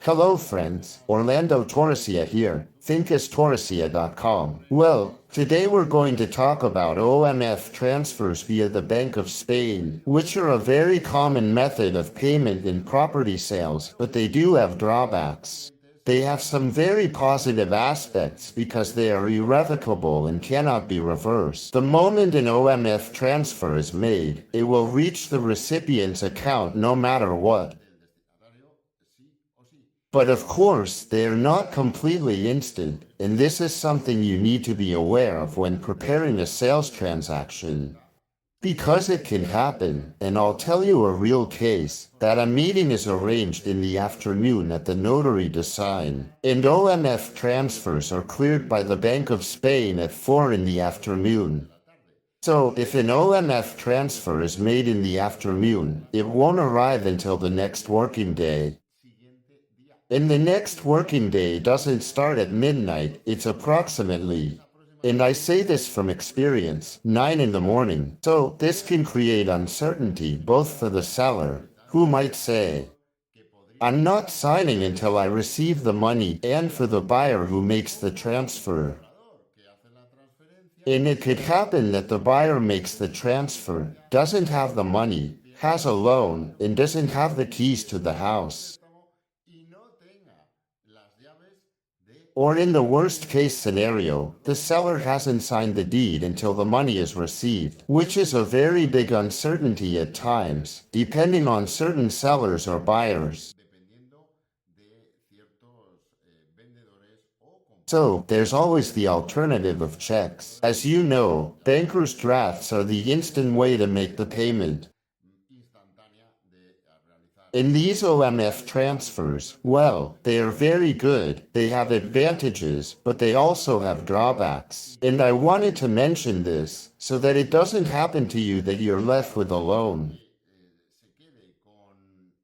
Hello friends, Orlando Torresia here, thinkastorresia.com. Well, today we're going to talk about OMF transfers via the Bank of Spain, which are a very common method of payment in property sales, but they do have drawbacks. They have some very positive aspects because they are irrevocable and cannot be reversed. The moment an OMF transfer is made, it will reach the recipient's account no matter what. But of course, they are not completely instant, and this is something you need to be aware of when preparing a sales transaction. Because it can happen, and I'll tell you a real case, that a meeting is arranged in the afternoon at the notary to sign, and OMF transfers are cleared by the Bank of Spain at 4 in the afternoon. So, if an OMF transfer is made in the afternoon, it won't arrive until the next working day. And the next working day doesn't start at midnight, it's approximately, and I say this from experience, 9 in the morning. So this can create uncertainty both for the seller, who might say, I'm not signing until I receive the money, and for the buyer who makes the transfer. And it could happen that the buyer makes the transfer, doesn't have the money, has a loan, and doesn't have the keys to the house. Or in the worst case scenario, the seller hasn't signed the deed until the money is received, which is a very big uncertainty at times, depending on certain sellers or buyers. So, there's always the alternative of checks. As you know, bankers' drafts are the instant way to make the payment. In these OMF transfers, well, they are very good, they have advantages, but they also have drawbacks. And I wanted to mention this, so that it doesn't happen to you that you're left with a loan.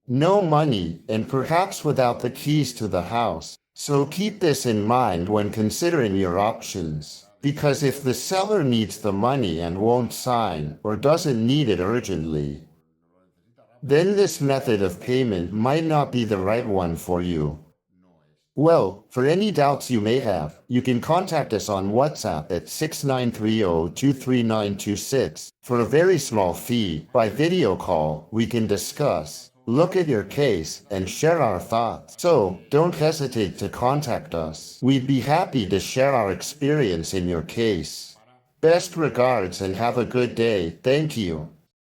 No money, and perhaps without the keys to the house. So keep this in mind when considering your options. Because if the seller needs the money and won't sign, or doesn't need it urgently, then this method of payment might not be the right one for you. Well, for any doubts you may have, you can contact us on WhatsApp at 6930-23926. For a very small fee, by video call, we can discuss, look at your case, and share our thoughts. So, don't hesitate to contact us. We'd be happy to share our experience in your case. Best regards and have a good day. Thank you.